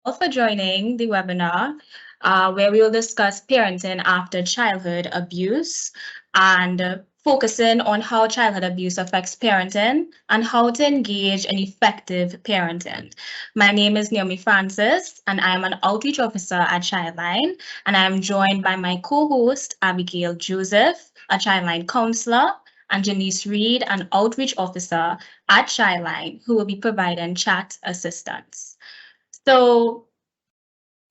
all for joining the webinar, where we will discuss parenting after childhood abuse and focusing on how childhood abuse affects parenting and how to engage in effective parenting. My name is Naomi Francis, and I am an outreach officer at ChildLine, and I am joined by my co-host, Abigail Joseph, a ChildLine counselor, and Janice Reed, an outreach officer at ChildLine, who will be providing chat assistance. So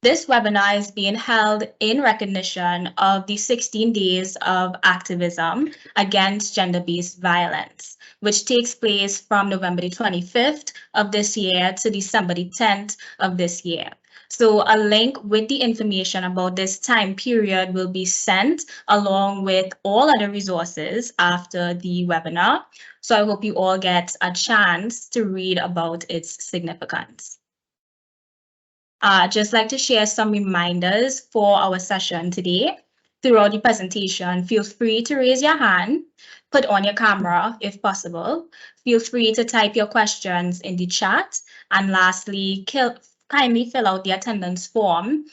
this webinar is being held in recognition of the 16 days of activism against gender-based violence, which takes place from November the 25th of this year to December the 10th of this year. So a link with the information about this time period will be sent along with all other resources after the webinar. So I hope you all get a chance to read about its significance. Just like to share some reminders for our session today. Throughout the presentation, feel free to raise your hand, put on your camera if possible. Feel free to type your questions in the chat. And lastly, kindly fill out the attendance form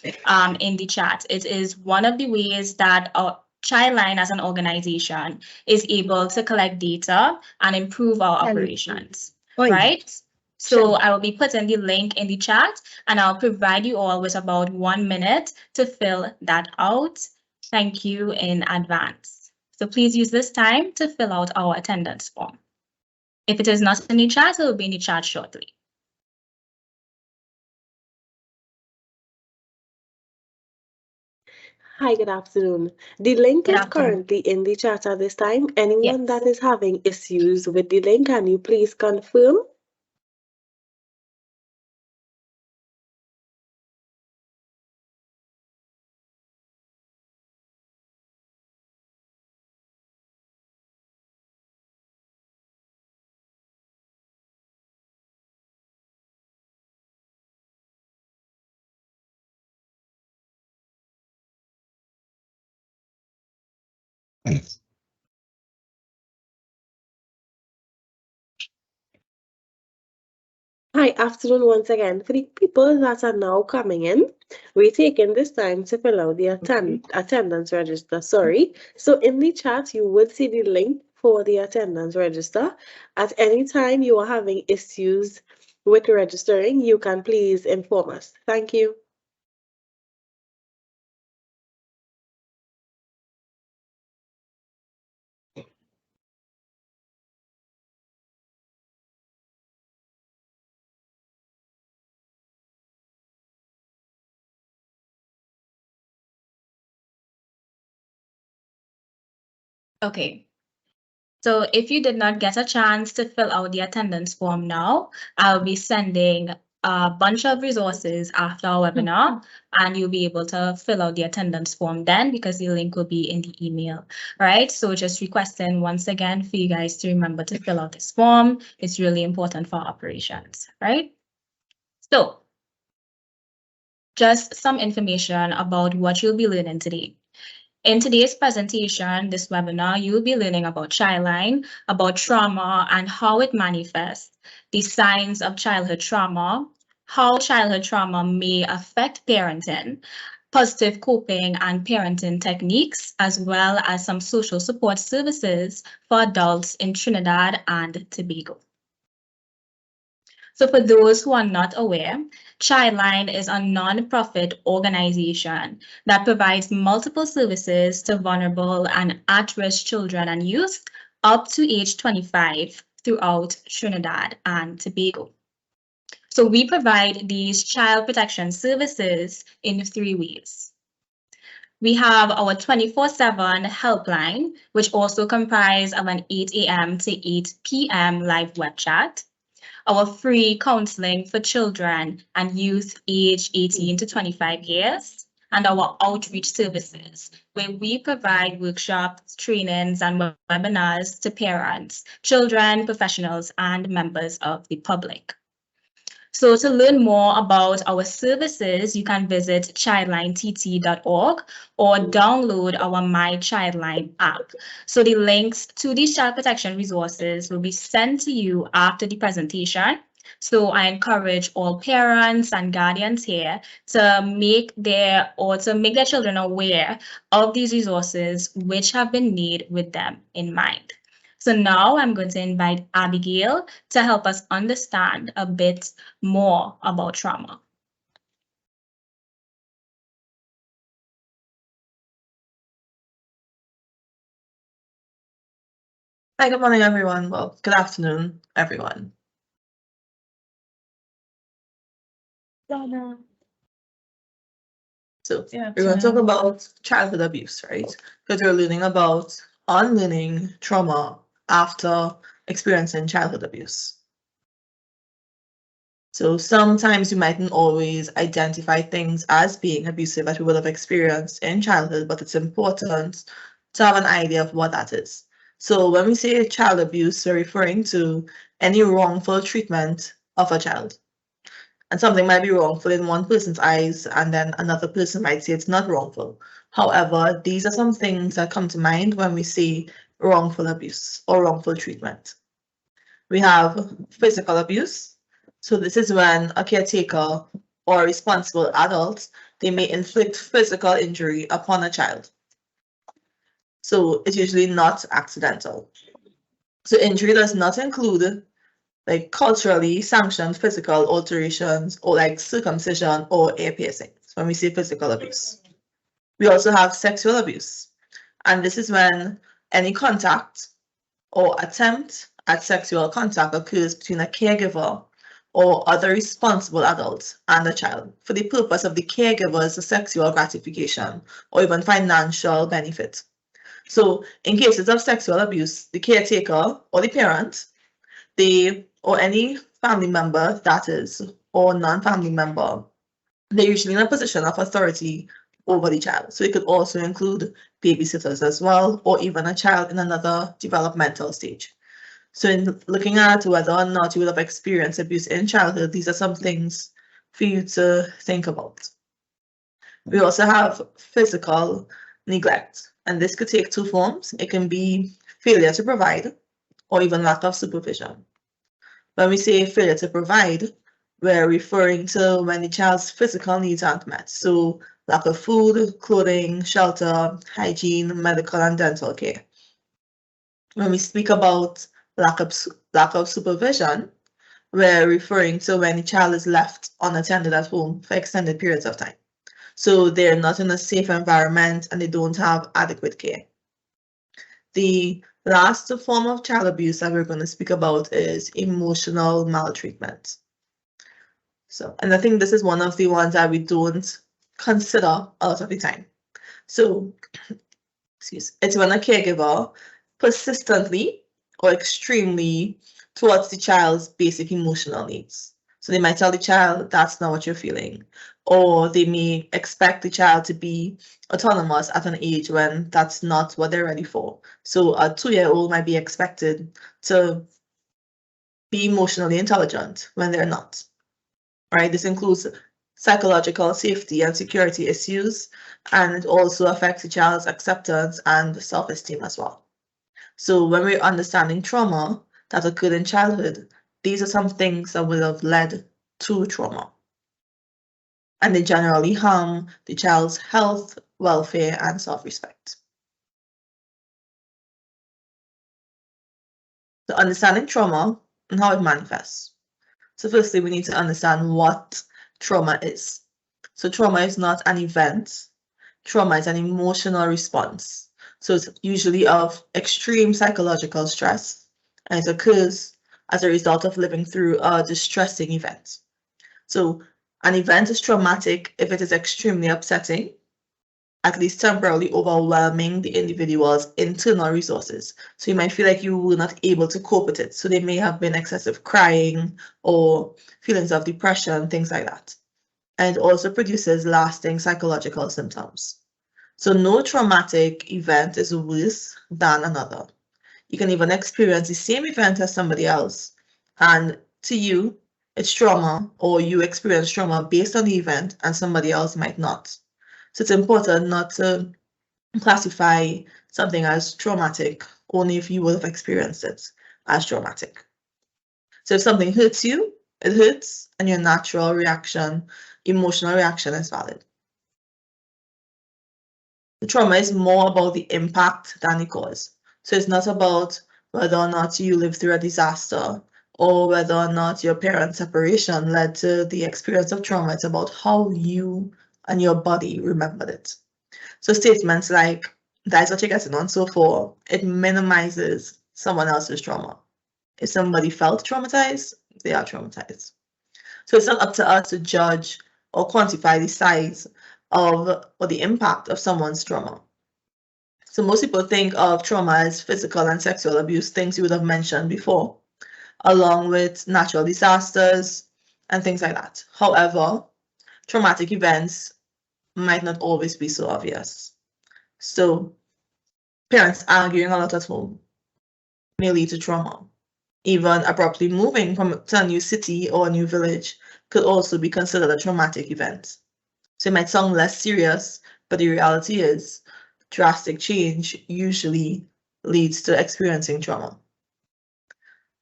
in the chat. It is one of the ways that our ChildLine as an organization is able to collect data and improve our operations, right? So I will be putting the link in the chat, and I'll provide you all with about 1 minute to fill that out. Thank you in advance. So please use this time to fill out our attendance form. If it is not in the chat, it will be in the chat shortly. Hi, good afternoon. The link is currently in the chat at this time. Anyone that is having issues with the link, can you please confirm? Hi, afternoon once again. For the people that are now coming in, we're taking this time to fill out the attendance register. Sorry. So in the chat, you would see the link for the attendance register. At any time you are having issues with registering, you can please inform us. Thank you. Okay. So if you did not get a chance to fill out the attendance form now, I'll be sending a bunch of resources after our webinar, and you'll be able to fill out the attendance form then because the link will be in the email, right? So just requesting once again for you guys to remember to fill out this form. It's really important for operations, right? So just some information about what you'll be learning today. In today's presentation, this webinar, you'll be learning about ChildLine, about trauma and how it manifests, the signs of childhood trauma, how childhood trauma may affect parenting, positive coping and parenting techniques, as well as some social support services for adults in Trinidad and Tobago. So for those who are not aware, ChildLine is a non-profit organization that provides multiple services to vulnerable and at-risk children and youth up to age 25 throughout Trinidad and Tobago. So we provide these child protection services in 3 ways. We have our 24/7 helpline, which also comprises of an 8 a.m. to 8 p.m. live web chat, our free counseling for children and youth aged 18 to 25 years, and our outreach services, where we provide workshops, trainings, and webinars to parents, children, professionals, and members of the public. So to learn more about our services, you can visit childlinett.org or download our My ChildLine app. So the links to these child protection resources will be sent to you after the presentation. So I encourage all parents and guardians here to make their children aware of these resources which have been made with them in mind. So now I'm going to invite Abigail to help us understand a bit more about trauma. Hi, good morning, everyone. Well, good afternoon, everyone. So we're going to talk about childhood abuse, right? Because we're learning about unlearning trauma after experiencing childhood abuse. So sometimes we mightn't always identify things as being abusive that we would have experienced in childhood, but it's important to have an idea of what that is. So when we say child abuse, we're referring to any wrongful treatment of a child. And something might be wrongful in one person's eyes, and then another person might say it's not wrongful. However, these are some things that come to mind when we say wrongful abuse or wrongful treatment. We have physical abuse. So this is when a caretaker or a responsible adult, they may inflict physical injury upon a child. So it's usually not accidental. So injury does not include like culturally sanctioned physical alterations or like circumcision or ear piercings when we say physical abuse. We also have sexual abuse. And this is when any contact or attempt at sexual contact occurs between a caregiver or other responsible adult and a child for the purpose of the caregiver's sexual gratification or even financial benefit. So in cases of sexual abuse, the caretaker or the parent, or any family member that is, or non-family member, they're usually in a position of authority over the child. So it could also include babysitters as well, or even a child in another developmental stage. So in looking at whether or not you would have experienced abuse in childhood, these are some things for you to think about. We also have physical neglect, and this could take two forms. It can be failure to provide or even lack of supervision. When we say failure to provide, we're referring to when the child's physical needs aren't met. So lack of food, clothing, shelter, hygiene, medical and dental care. When we speak about lack of supervision, we're referring to when the child is left unattended at home for extended periods of time. So they're not in a safe environment and they don't have adequate care. The last form of child abuse that we're going to speak about is emotional maltreatment. So, and I think this is one of the ones that we don't consider a lot of the time. So, it's when a caregiver persistently or extremely towards the child's basic emotional needs. So they might tell the child that's not what you're feeling, or they may expect the child to be autonomous at an age when that's not what they're ready for. So a 2-year-old might be expected to be emotionally intelligent when they're not. Right? This includes psychological safety and security issues, and it also affects the child's acceptance and self-esteem as well. So when we're understanding trauma that occurred in childhood, these are some things that would have led to trauma. And they generally harm the child's health, welfare, and self-respect. So understanding trauma and how it manifests. So firstly, we need to understand what trauma is. So trauma is not an event. Trauma is an emotional response. So it's usually of extreme psychological stress, and it occurs as a result of living through a distressing event. So an event is traumatic if it is extremely upsetting, at least temporarily overwhelming the individual's internal resources. So you might feel like you were not able to cope with it. So they may have been excessive crying or feelings of depression, things like that. And it also produces lasting psychological symptoms. So no traumatic event is worse than another. You can even experience the same event as somebody else, and to you, it's trauma, or you experience trauma based on the event, and somebody else might not. So it's important not to classify something as traumatic only if you would have experienced it as traumatic. So if something hurts you, It hurts, and your natural reaction, emotional reaction, is valid. The trauma is more about the impact than the cause. So it's not about whether or not you lived through a disaster or whether or not your parents' separation led to the experience of trauma. It's about how you and your body remembered it. So statements like, that's what you're getting on so for, it minimizes someone else's trauma. If somebody felt traumatized, they are traumatized. So it's not up to us to judge or quantify the size of or the impact of someone's trauma. So most people think of trauma as physical and sexual abuse, things you would have mentioned before, along with natural disasters and things like that. However, traumatic events might not always be so obvious. So parents arguing a lot at home may lead to trauma. Even abruptly moving to a new city or a new village could also be considered a traumatic event. So it might sound less serious, but the reality is drastic change usually leads to experiencing trauma.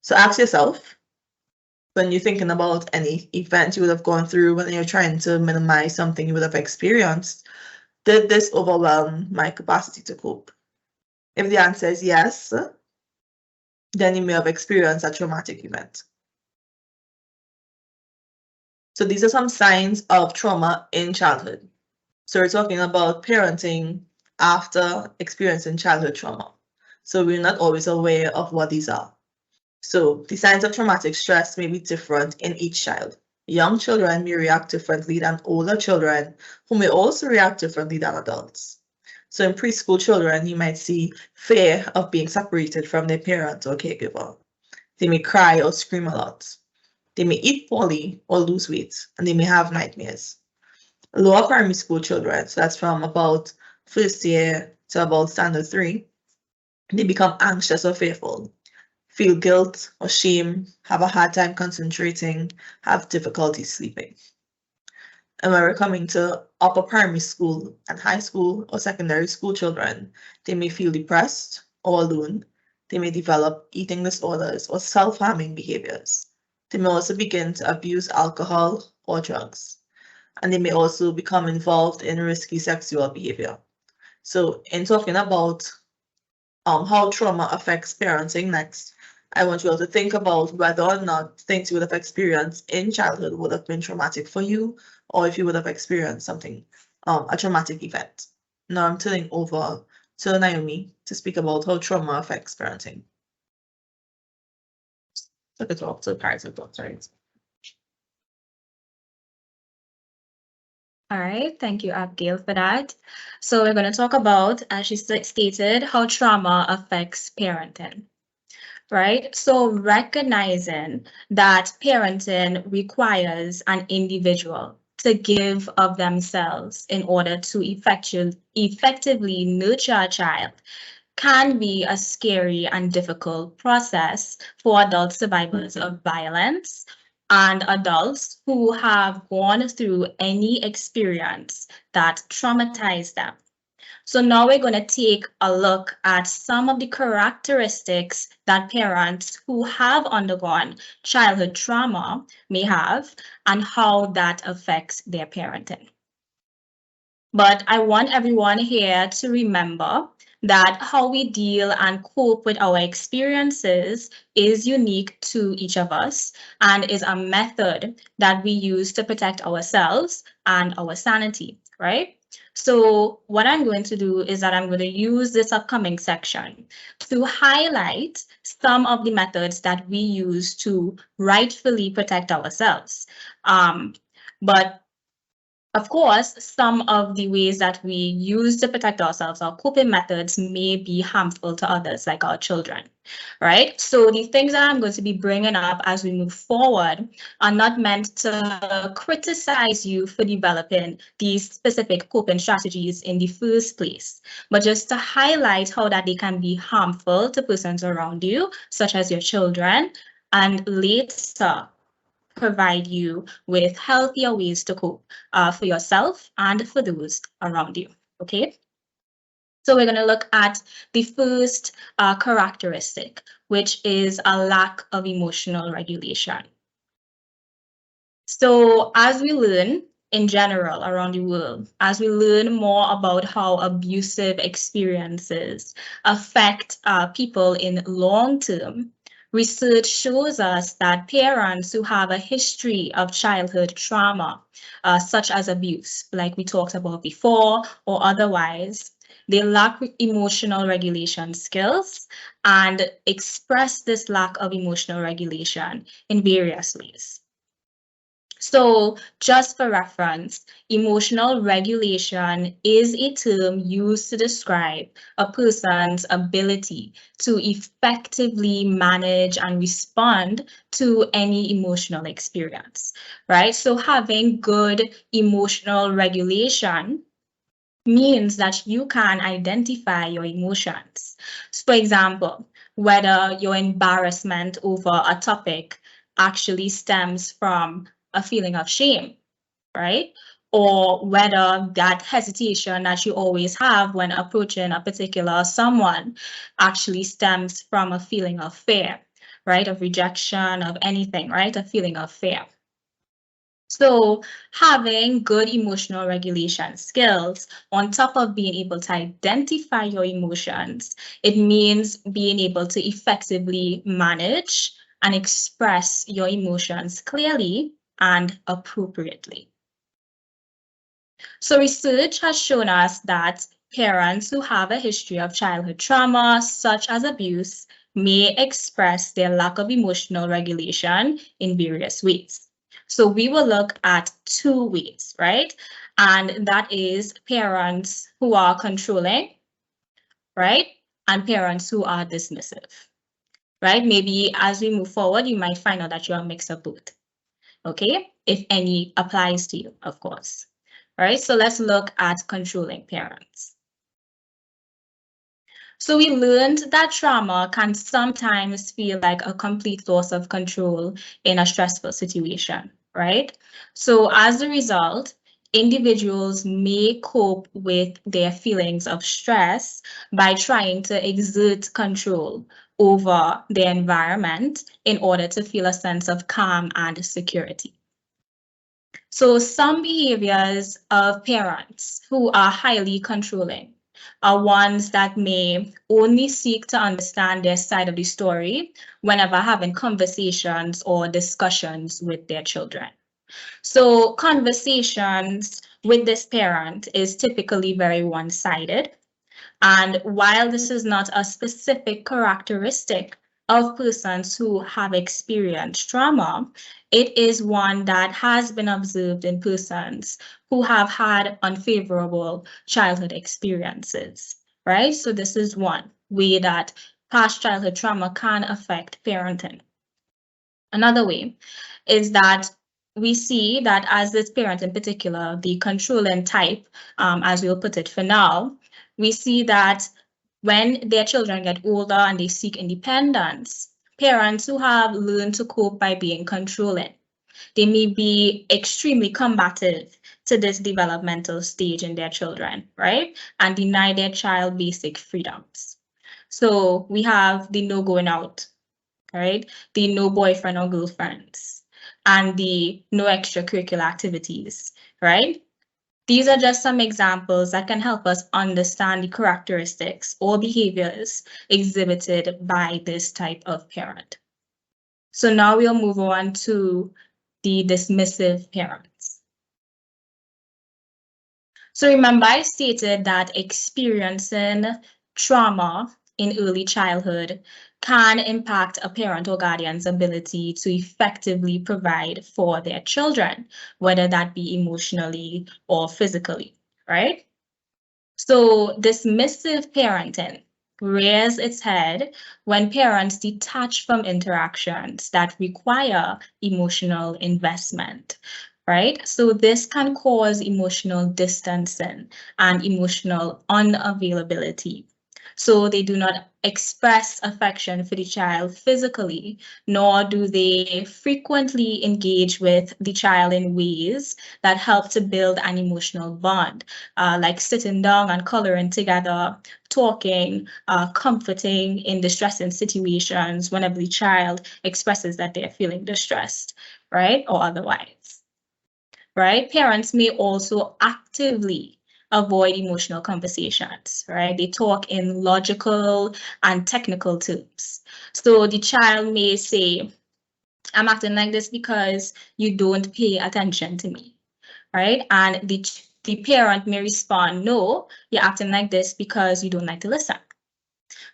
So ask yourself, when you're thinking about any event you would have gone through, when you're trying to minimize something you would have experienced, did this overwhelm my capacity to cope? If the answer is yes, then you may have experienced a traumatic event. So these are some signs of trauma in childhood. So we're talking about parenting after experiencing childhood trauma. So we're not always aware of what these are. So the signs of traumatic stress may be different in each child. Young children may react differently than older children, who may also react differently than adults. So in preschool children, you might see fear of being separated from their parent or caregiver. They may cry or scream a lot. They may eat poorly or lose weight, and they may have nightmares. Lower primary school children, so that's from about first year to about standard 3, they become anxious or fearful, feel guilt or shame, have a hard time concentrating, have difficulty sleeping. And when we're coming to upper primary school and high school or secondary school children, they may feel depressed or alone. They may develop eating disorders or self-harming behaviors. They may also begin to abuse alcohol or drugs. And they may also become involved in risky sexual behavior. So in talking about how trauma affects parenting next, I want you all to think about whether or not things you would have experienced in childhood would have been traumatic for you, or if you would have experienced something, a traumatic event. Now I'm turning over to Naomi to speak about how trauma affects parenting. So it's all to parents and thoughts, right? All right, thank you, Abigail, for that. So we're going to talk about, as she stated, how trauma affects parenting, right? So recognizing that parenting requires an individual to give of themselves in order to effectively nurture a child can be a scary and difficult process for adult survivors of violence and adults who have gone through any experience that traumatized them. So now we're going to take a look at some of the characteristics that parents who have undergone childhood trauma may have and how that affects their parenting. But I want everyone here to remember that how we deal and cope with our experiences is unique to each of us and is a method that we use to protect ourselves and our sanity, right? So what I'm going to do is that I'm going to use this upcoming section to highlight some of the methods that we use to rightfully protect ourselves. But of course, some of the ways that we use to protect ourselves, our coping methods, may be harmful to others, like our children, right? So the things that I'm going to be bringing up as we move forward are not meant to criticize you for developing these specific coping strategies in the first place, but just to highlight how that they can be harmful to persons around you, such as your children, and later provide you with healthier ways to cope for yourself and for those around you, okay? So we're going to look at the first characteristic, which is a lack of emotional regulation. So as we learn in general around the world, as we learn more about how abusive experiences affect people in long term, research shows us that parents who have a history of childhood trauma, such as abuse, like we talked about before, or otherwise, they lack emotional regulation skills and express this lack of emotional regulation in various ways. So just for reference, emotional regulation is a term used to describe a person's ability to effectively manage and respond to any emotional experience, right? So having good emotional regulation means that you can identify your emotions. So for example, whether your embarrassment over a topic actually stems from a feeling of shame, right? Or whether that hesitation that you always have when approaching a particular someone actually stems from a feeling of fear, right? Of rejection, of anything, right? A feeling of fear. So having good emotional regulation skills on top of being able to identify your emotions, it means being able to effectively manage and express your emotions clearly and appropriately. So research has shown us that parents who have a history of childhood trauma, such as abuse, may express their lack of emotional regulation in various ways. So we will look at two ways, right? And that is parents who are controlling, right? And parents who are dismissive, right? Maybe as we move forward, you might find out that you're a mix of both, okay? If any applies to you, of course. All right, so let's look at controlling parents. So we learned that trauma can sometimes feel like a complete loss of control in a stressful situation, right? So as a result, individuals may cope with their feelings of stress by trying to exert control over their environment in order to feel a sense of calm and security. So some behaviors of parents who are highly controlling are ones that may only seek to understand their side of the story whenever having conversations or discussions with their children. So conversations with this parent is typically very one-sided. And while this is not a specific characteristic of persons who have experienced trauma, it is one that has been observed in persons who have had unfavorable childhood experiences, right? So this is one way that past childhood trauma can affect parenting. Another way is that we see that as this parent in particular, the controlling type, as we'll put it for now, we see that when their children get older and they seek independence, parents who have learned to cope by being controlling, they may be extremely combative to this developmental stage in their children, right? And deny their child basic freedoms. So we have the no going out, right? The no boyfriend or girlfriends, and the no extracurricular activities, right? These are just some examples that can help us understand the characteristics or behaviors exhibited by this type of parent. So now we'll move on to the dismissive parents. So remember, I stated that experiencing trauma in early childhood can impact a parent or guardian's ability to effectively provide for their children, whether that be emotionally or physically, right? So dismissive parenting rears its head when parents detach from interactions that require emotional investment, right? So this can cause emotional distancing and emotional unavailability. So they do not express affection for the child physically, nor do they frequently engage with the child in ways that help to build an emotional bond, like sitting down and coloring together, talking, comforting in distressing situations whenever the child expresses that they're feeling distressed, right, or otherwise. right? Parents may also actively avoid emotional conversations, right? They talk in logical and technical terms. So the child may say, I'm acting like this because you don't pay attention to me, right? And the parent may respond, no, you're acting like this because you don't like to listen.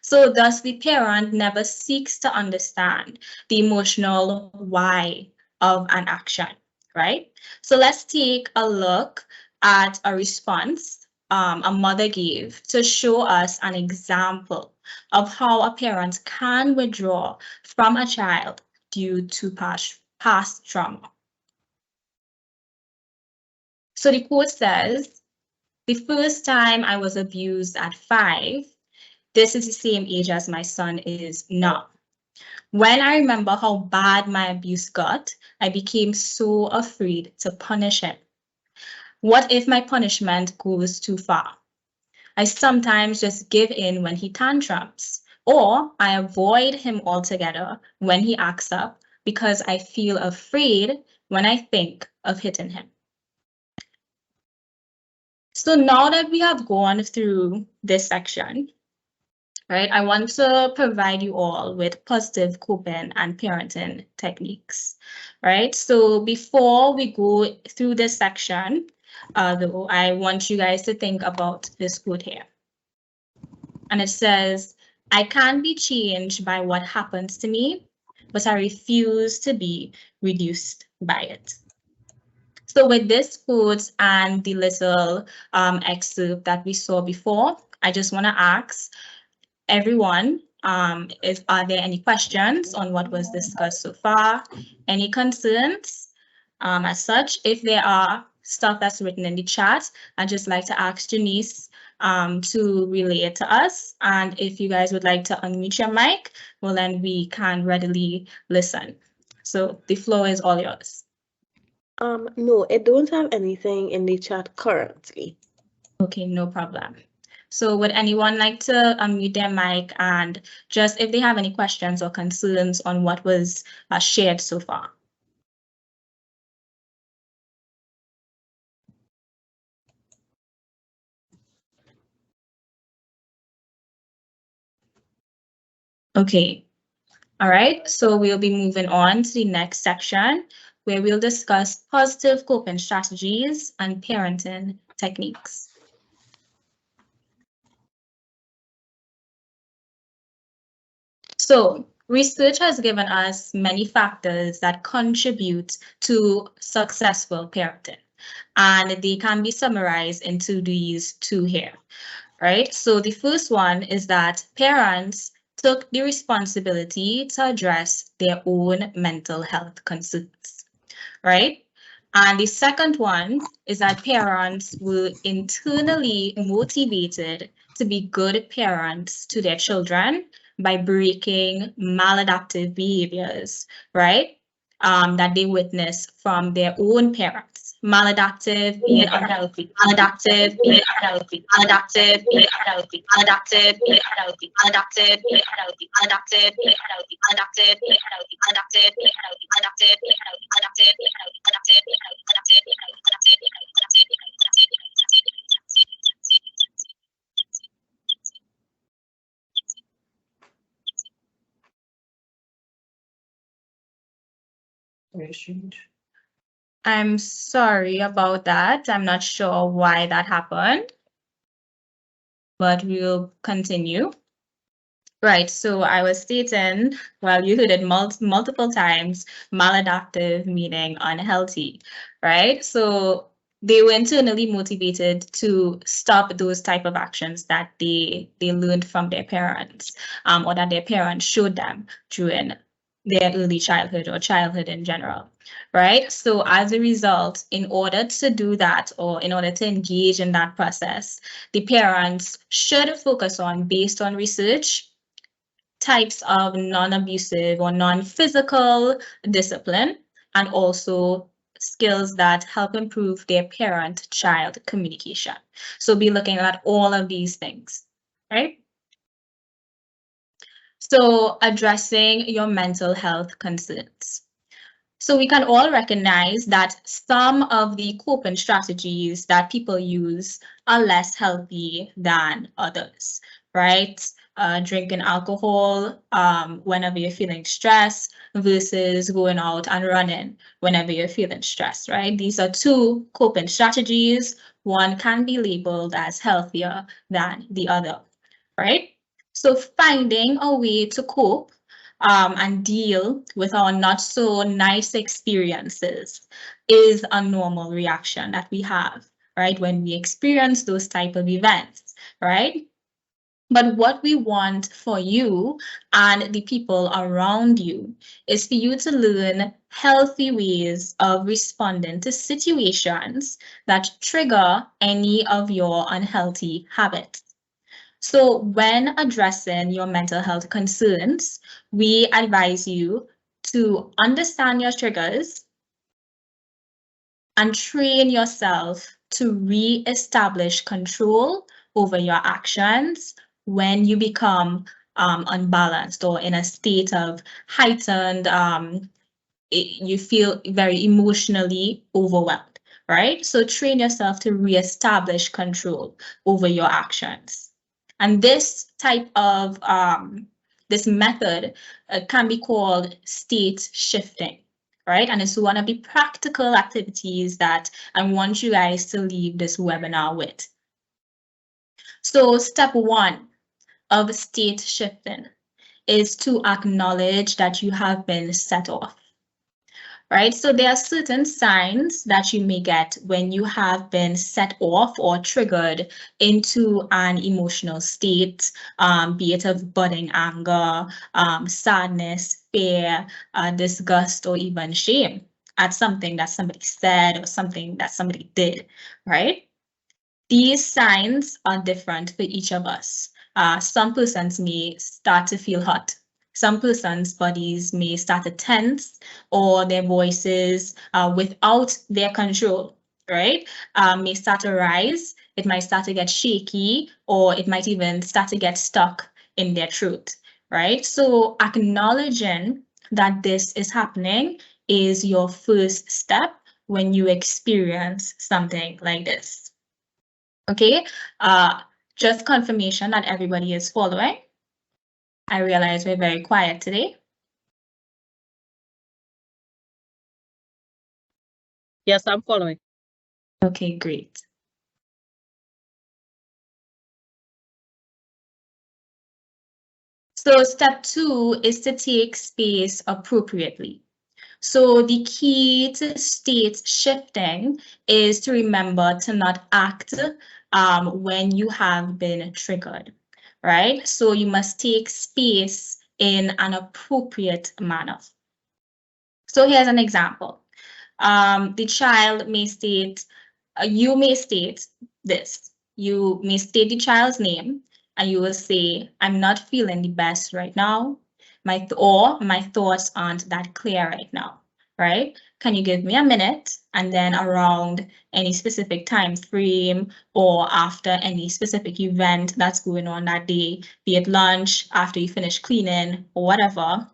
So thus the parent never seeks to understand the emotional why of an action, right? So let's take a look at a response a mother gave to show us an example of how a parent can withdraw from a child due to past trauma. So the quote says, the first time I was abused at 5, this is the same age as my son is now. When I remember how bad my abuse got, I became so afraid to punish him. What if my punishment goes too far? I sometimes just give in when he tantrums, or I avoid him altogether when he acts up because I feel afraid when I think of hitting him. So now that we have gone through this section, right, I want to provide you all with positive coping and parenting techniques, right? So before we go through this section, though, I want you guys to think about this quote here. And it says, I can't be changed by what happens to me, but I refuse to be reduced by it. So with this quote and the little excerpt that we saw before, I just want to ask everyone, are there any questions on what was discussed so far? Any concerns? As such, if there are stuff that's written in the chat, I'd just like to ask Janice to relay it to us. And if you guys would like to unmute your mic, well, then we can readily listen. So the floor is all yours. No, I don't have anything in the chat currently. Okay, no problem. So would anyone like to unmute their mic and just if they have any questions or concerns on what was shared so far? Okay, all right, so we'll be moving on to the next section where we'll discuss positive coping strategies and parenting techniques. So research has given us many factors that contribute to successful parenting, and they can be summarized into these two here, right? So the first one is that parents took the responsibility to address their own mental health concerns, right? And the second one is that parents were internally motivated to be good parents to their children by breaking maladaptive behaviors, right? That they witness from their own parents. Maladaptive being unhealthy, maladaptive being unhealthy, maladaptive being unhealthy, maladaptive being unhealthy, maladaptive being unhealthy, maladaptive being unhealthy, maladaptive being unhealthy, maladaptive being unhealthy, maladaptive being unhealthy, maladaptive being unhealthy, maladaptive being unhealthy, maladaptive being unhealthy, maladaptive being unhealthy, maladaptive being unhealthy, maladaptive being Very strange. I'm sorry about that. I'm not sure why that happened, but we'll continue. Right, so I was stating, well, you heard it multiple times, maladaptive meaning unhealthy, right? So they were internally motivated to stop those type of actions that they learned from their parents, or that their parents showed them during their early childhood or childhood in general, right? So as a result, in order to do that or in order to engage in that process, the parents should focus on, based on research, types of non-abusive or non-physical discipline, and also skills that help improve their parent-child communication. So be looking at all of these things, right? So addressing your mental health concerns. So we can all recognize that some of the coping strategies that people use are less healthy than others, right? Drinking alcohol whenever you're feeling stressed versus going out and running whenever you're feeling stressed, right? These are two coping strategies. One can be labeled as healthier than the other, right? So finding a way to cope and deal with our not so nice experiences is a normal reaction that we have, right? When we experience those type of events, right? But what we want for you and the people around you is for you to learn healthy ways of responding to situations that trigger any of your unhealthy habits. So when addressing your mental health concerns, we advise you to understand your triggers and train yourself to re-establish control over your actions when you become unbalanced or in a state of heightened, you feel very emotionally overwhelmed, right? So train yourself to re-establish control over your actions. And this type of, this method can be called state shifting, right? And it's one of the practical activities that I want you guys to leave this webinar with. So step one of state shifting is to acknowledge that you have been set off. Right, so there are certain signs that you may get when you have been set off or triggered into an emotional state, be it of budding anger, sadness, fear, disgust, or even shame at something that somebody said or something that somebody did, right? These signs are different for each of us. Some persons may start to feel hot. Some persons' bodies may start to tense or their voices without their control, right? May start to rise. It might start to get shaky, or it might even start to get stuck in their throat, right? So acknowledging that this is happening is your first step when you experience something like this. Okay, just confirmation that everybody is following. I realize we're very quiet today. Yes, I'm following. Okay, great. So step two is to take space appropriately. So the key to state shifting is to remember to not act when you have been triggered, right? So you must take space in an appropriate manner. So here's an example. The child may state, you may state this. You may state the child's name and you will say, I'm not feeling the best right now. My thoughts aren't that clear right now, right? Can you give me a minute? And then around any specific time frame or after any specific event that's going on that day, be it lunch, after you finish cleaning or whatever,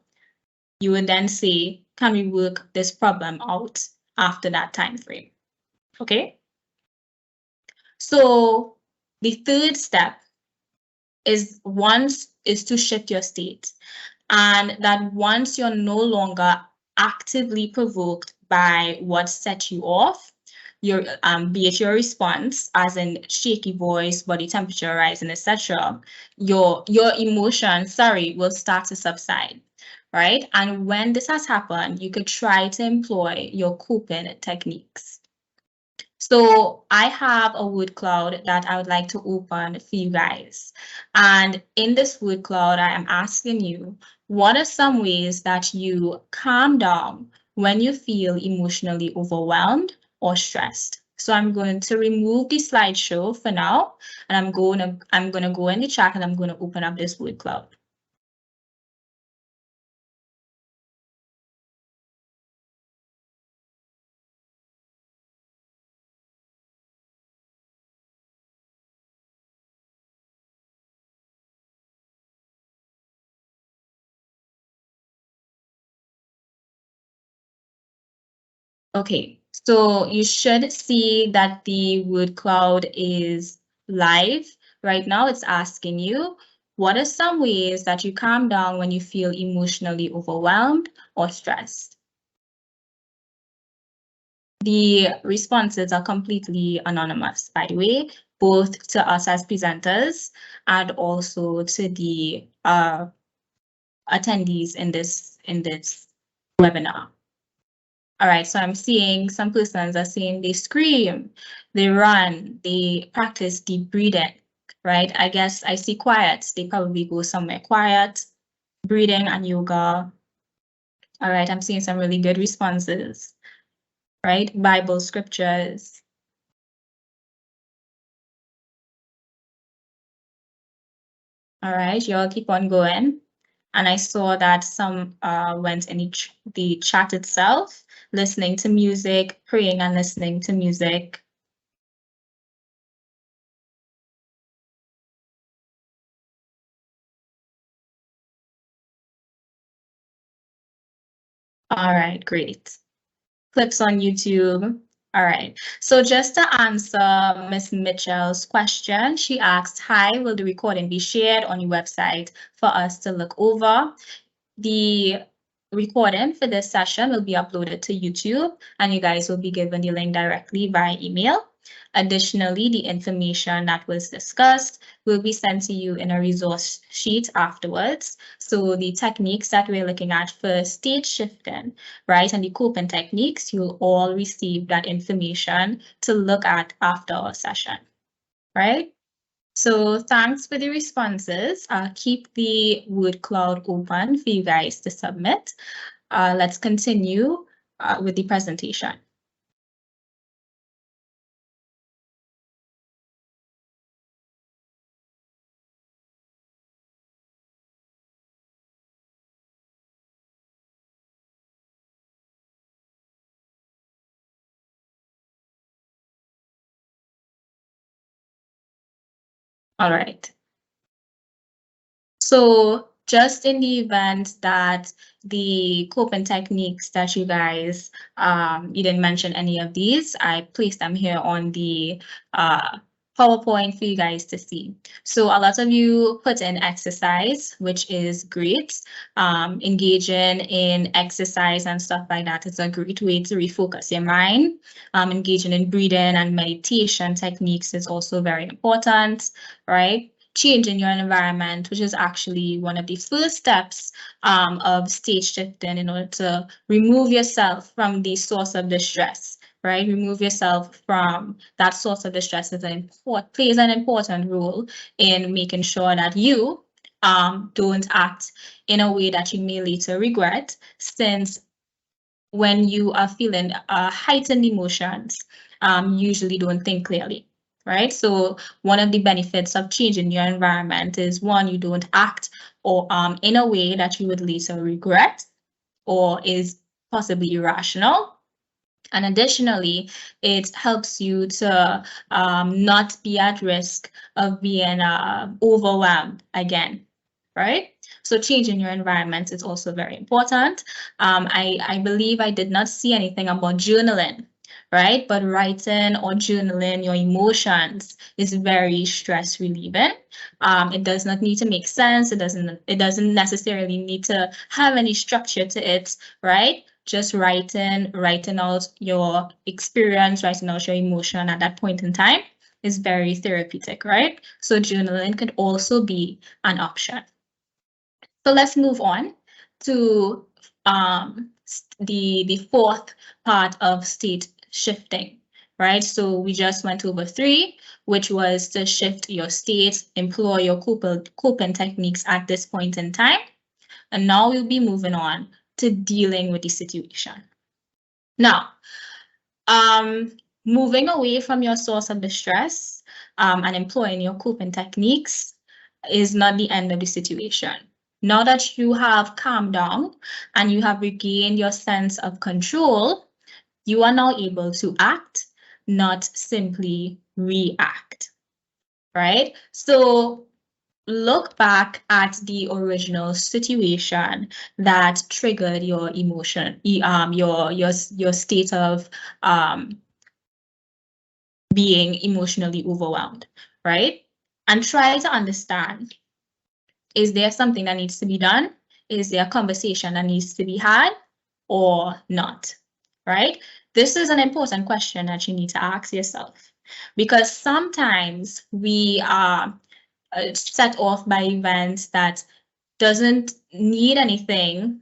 you would then say, can we work this problem out after that time frame? Okay. So the third step is to shift your state, and that once you're no longer actively provoked by what set you off, your be it your response, as in shaky voice, body temperature rising, etc., your emotion, will start to subside, right? And when this has happened, you could try to employ your coping techniques. So I have a word cloud that I would like to open for you guys. And in this word cloud, I am asking you, what are some ways that you calm down when you feel emotionally overwhelmed or stressed? So I'm going to remove the slideshow for now, and I'm going to go in the chat and I'm going to open up this word cloud. Okay, so you should see that the word cloud is live. Right now, it's asking you, what are some ways that you calm down when you feel emotionally overwhelmed or stressed? The responses are completely anonymous, by the way, both to us as presenters and also to the attendees in this webinar. All right, so I'm seeing some persons are saying they scream, they run, they practice deep breathing, right? I guess I see quiet. They probably go somewhere quiet, breathing and yoga. All right, I'm seeing some really good responses, right? Bible scriptures. All right, y'all keep on going. And I saw that some went in the chat itself, listening to music, praying and listening to music. All right, great. Clips on YouTube. All right. So just to answer Miss Mitchell's question, she asked, hi, will the recording be shared on your website for us to look over? The recording for this session will be uploaded to YouTube, and you guys will be given the link directly by email. Additionally, the information that was discussed will be sent to you in a resource sheet afterwards. So the techniques that we're looking at for stage shifting, right, and the coping techniques, you'll all receive that information to look at after our session, right? So thanks for the responses. I'll keep the word cloud open for you guys to submit. Let's continue with the presentation. All right. So just in the event that the coping techniques that you guys, you didn't mention any of these, I placed them here on the PowerPoint for you guys to see. So a lot of you put in exercise, which is great. Engaging in exercise and stuff like that is a great way to refocus your mind. Engaging in breathing and meditation techniques is also very important, right? Changing your environment, which is actually one of the first steps of stage shifting in order to remove yourself from the source of the stress, right? Remove yourself from that source of the stress plays an important role in making sure that you don't act in a way that you may later regret, since when you are feeling heightened emotions, usually don't think clearly. Right. So one of the benefits of changing your environment is, one, you don't act or in a way that you would later regret or is possibly irrational. And additionally, it helps you to not be at risk of being overwhelmed again, right? So changing your environment is also very important. I believe I did not see anything about journaling, right? But writing or journaling your emotions is very stress relieving. It does not need to make sense. It doesn't necessarily need to have any structure to it, right? Just writing out your experience, writing out your emotion at that point in time is very therapeutic, right? So journaling could also be an option. So let's move on to the fourth part of state shifting, right? So we just went over 3, which was to shift your state, employ your coping techniques at this point in time. And now we'll be moving on to dealing with the situation. Now, moving away from your source of the stress and employing your coping techniques is not the end of the situation. Now that you have calmed down and you have regained your sense of control, you are now able to act, not simply react, right? So look back at the original situation that triggered your emotion, your state of being emotionally overwhelmed, right? And try to understand, is there something that needs to be done? Is there a conversation that needs to be had or not, right? This is an important question that you need to ask yourself, because sometimes we are set off by events that doesn't need anything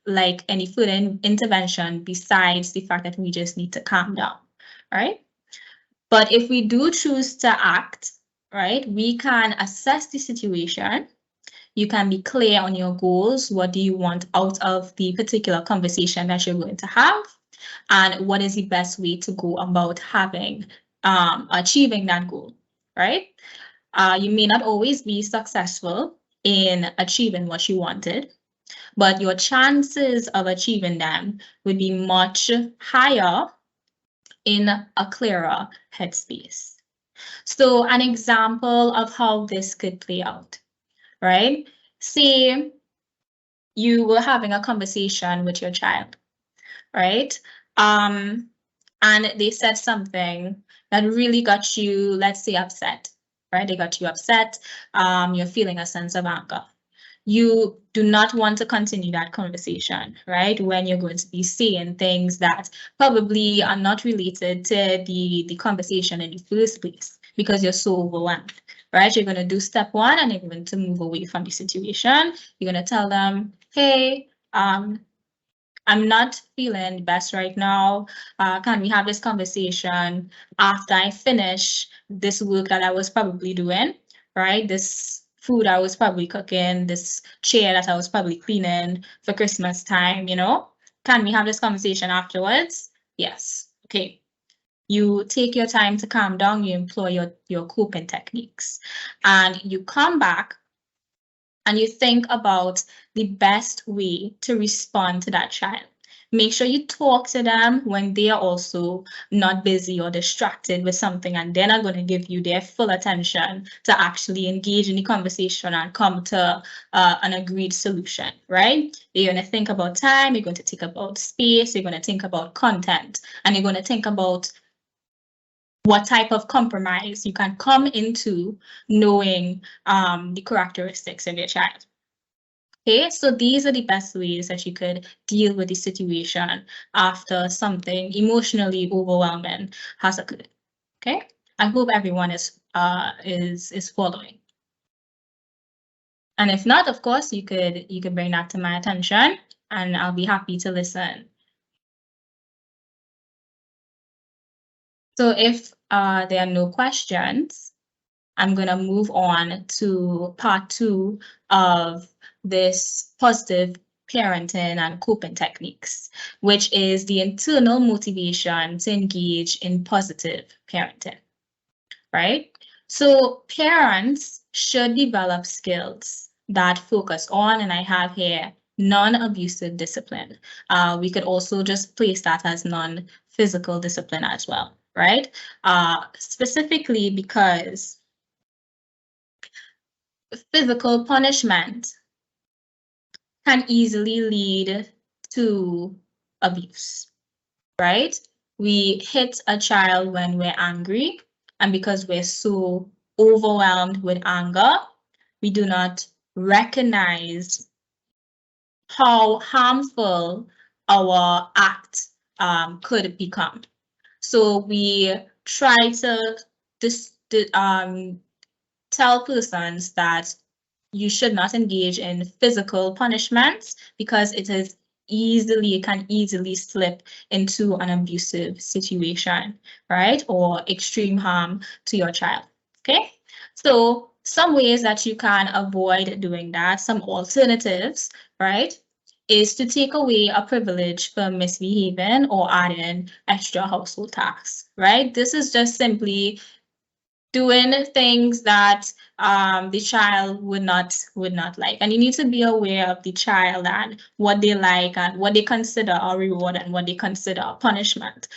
like any further intervention besides the fact that we just need to calm down, right? But if we do choose to act, right, we can assess the situation. You can be clear on your goals. What do you want out of the particular conversation that you're going to have? And what is the best way to go about achieving that goal, right? You may not always be successful in achieving what you wanted, but your chances of achieving them would be much higher in a clearer headspace. So an example of how this could play out, right? Say you were having a conversation with your child, right? And they said something that really got you, let's say, upset, right? They got you upset. You're feeling a sense of anger. You do not want to continue that conversation, right? When you're going to be saying things that probably are not related to the conversation in the first place, because you're so overwhelmed, right? You're going to do step one and you're going to move away from the situation. You're going to tell them, hey, I'm not feeling the best right now. Can we have this conversation after I finish this work that I was probably doing, right? This food I was probably cooking, this chair that I was probably cleaning for Christmas time, Can we have this conversation afterwards? Yes. Okay. You take your time to calm down, you employ your coping techniques, and you come back and you think about the best way to respond to that child. Make sure you talk to them when they are also not busy or distracted with something, and they're not going to give you their full attention to actually engage in the conversation and come to an agreed solution, right? You're going to think about time, you're going to think about space, you're going to think about content, and you're going to think about what type of compromise you can come into knowing the characteristics of your child. Okay, so these are the best ways that you could deal with the situation after something emotionally overwhelming has occurred. Okay, I hope everyone is following. And if not, of course, you could bring that to my attention, and I'll be happy to listen. So if there are no questions, I'm going to move on to part 2 of this positive parenting and coping techniques, which is the internal motivation to engage in positive parenting, right? So parents should develop skills that focus on, and I have here, non-abusive discipline. We could also just place that as non-physical discipline as well, right? Specifically because physical punishment can easily lead to abuse, right? We hit a child when we're angry, and because we're so overwhelmed with anger, we do not recognize how harmful our act could become. So we try to tell persons that you should not engage in physical punishments because it can easily slip into an abusive situation, right? Or extreme harm to your child. Okay, so some ways that you can avoid doing that, some alternatives, right, is to take away a privilege for misbehaving or adding extra household tasks, right? This is just simply doing things that the child would not like, and you need to be aware of the child and what they like and what they consider a reward and what they consider a punishment.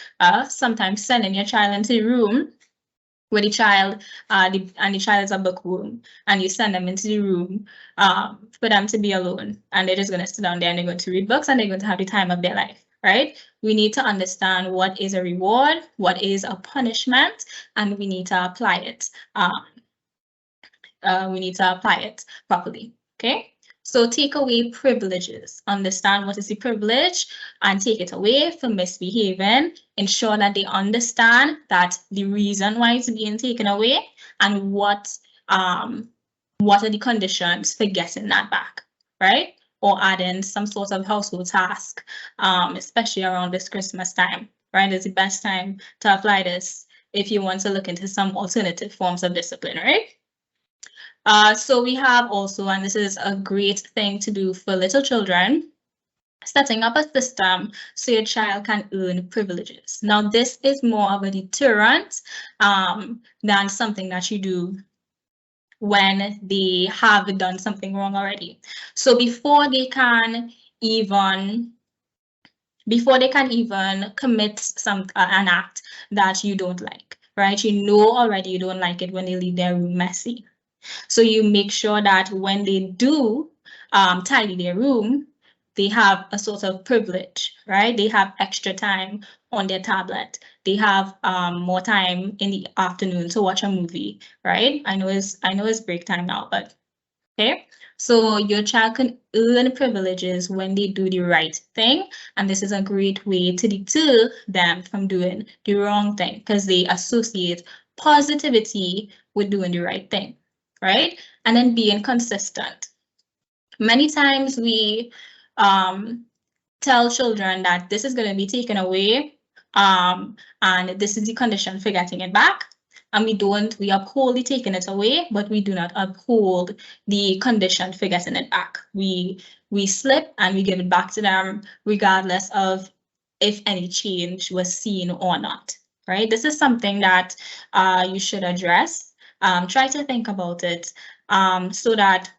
Sometimes sending your child into a room with the child, and the child is a bookworm, and you send them into the room for them to be alone, and they're just going to sit down there and they're going to read books and they're going to have the time of their life, right? We need to understand what is a reward, what is a punishment, and we need to apply it. We need to apply it properly, okay? So take away privileges, understand what is the privilege and take it away for misbehaving. Ensure that they understand that the reason why it's being taken away and what are the conditions for getting that back, right? Or adding some sort of household task, especially around this Christmas time, right? It's the best time to apply this if you want to look into some alternative forms of discipline, right? So we have also, and this is a great thing to do for little children, setting up a system so your child can earn privileges. Now, this is more of a deterrent than something that you do when they have done something wrong already. So before they can even commit an act that you don't like, right? You know already you don't like it when they leave their room messy. So you make sure that when they do tidy their room, they have a sort of privilege, right? They have extra time on their tablet. They have more time in the afternoon to watch a movie, right? I know it's break time now, but okay. So your child can earn privileges when they do the right thing. And this is a great way to deter them from doing the wrong thing because they associate positivity with doing the right thing, right? And then being consistent. Many times we tell children that this is going to be taken away and this is the condition for getting it back. And we uphold the taking it away, but we do not uphold the condition for getting it back. We slip and we give it back to them regardless of if any change was seen or not, right? This is something that you should address. Try to think about it so that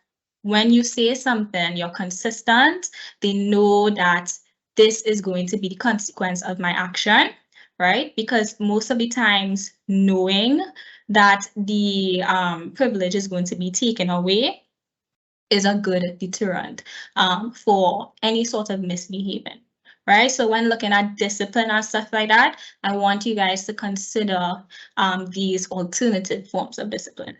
when you say something, you're consistent, they know that this is going to be the consequence of my action, right? Because most of the times, knowing that the privilege is going to be taken away is a good deterrent for any sort of misbehaving, right? So when looking at discipline and stuff like that, I want you guys to consider these alternative forms of discipline.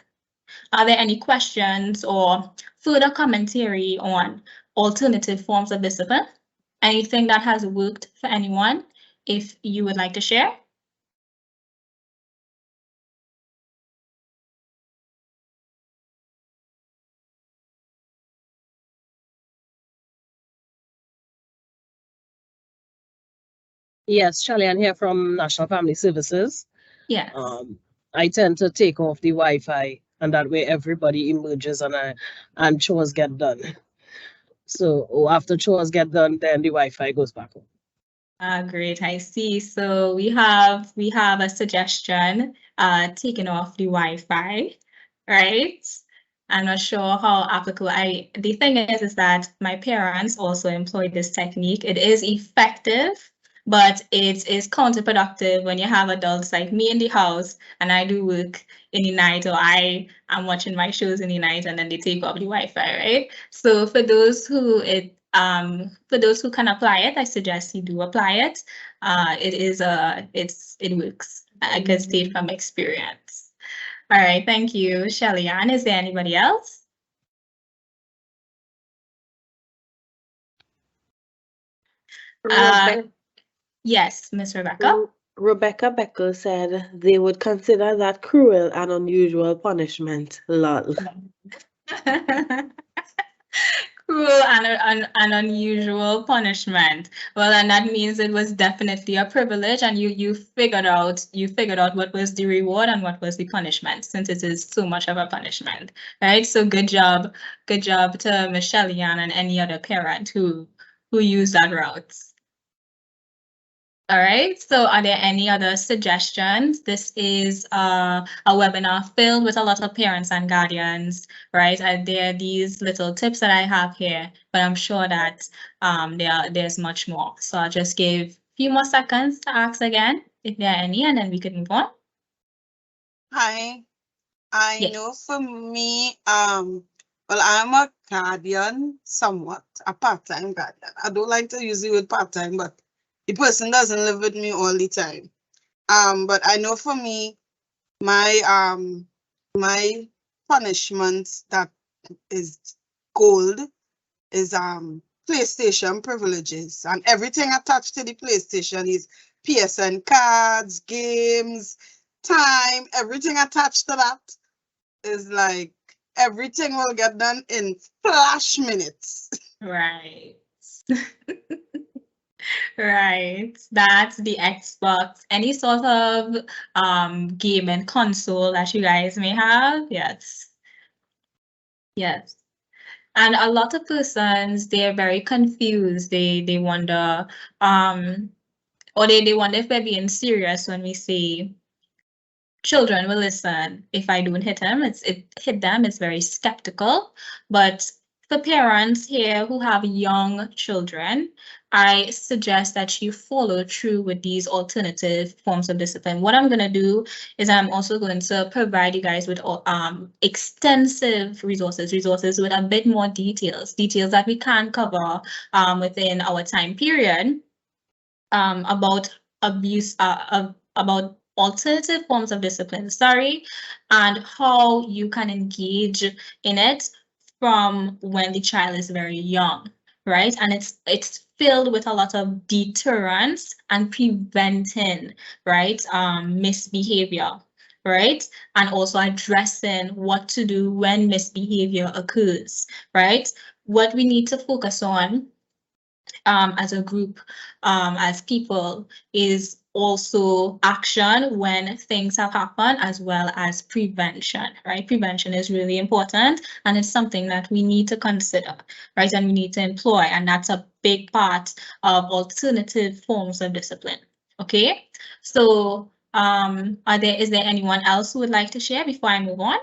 Are there any questions or further commentary on alternative forms of discipline? Anything that has worked for anyone, if you would like to share? Yes, ChildLine here from National Family Services. Yes. I tend to take off the Wi-Fi, and that way everybody emerges and chores get done. So after chores get done, then the Wi-Fi goes back on. Great, I see. So we have a suggestion, taking off the Wi-Fi, right? I'm not sure how applicable. The thing is that my parents also employed this technique. It is effective, but it is counterproductive when you have adults like me in the house and I do work in the night, or I am watching my shows in the night and then they take off the Wi-Fi, right? So for those who can apply it, I suggest you do apply it. It works. I can state from experience. All right, thank you, ChildLine. Is there anybody else? Yes, Miss Rebecca. Rebecca Becker said they would consider that cruel and unusual punishment. Lol. Cruel and unusual punishment. Well, and that means it was definitely a privilege, and you figured out what was the reward and what was the punishment, since it is so much of a punishment, right? So good job to Michelle Yan and any other parent who used that route. All right, so are there any other suggestions? This is a webinar filled with a lot of parents and guardians, right? There are these little tips that I have here, but I'm sure that there's much more. So I'll just give a few more seconds to ask again if there are any, and then we could move on. Hi. I Yes. know for me, well, I'm a guardian somewhat, a part-time guardian. I don't like to use the word part-time, but the person doesn't live with me all the time. But I know for me, my my punishment that is gold is PlayStation privileges, and everything attached to the PlayStation is PSN cards, games, time, everything attached to that is like everything will get done in flash minutes. Right. Right. That's the Xbox. Any sort of game and console that you guys may have. Yes. Yes. And a lot of persons, they're very confused. They wonder, or they wonder if we're being serious when we say children will listen if I don't hit them. It hit them. It's very skeptical. But for parents here who have young children, I suggest that you follow through with these alternative forms of discipline. What I'm going to do is I'm also going to provide you guys with extensive resources with a bit more details that we can cover within our time period about abuse, about alternative forms of discipline, and how you can engage in it from when the child is very young, right? And it's filled with a lot of deterrence and preventing, right, misbehavior, right? And also addressing what to do when misbehavior occurs, right? What we need to focus on as a group, as people, is also action when things have happened, as well as prevention, right? Prevention is really important, and it's something that we need to consider, right? And we need to employ, and that's a big part of alternative forms of discipline. Okay, so is there anyone else who would like to share before I move on?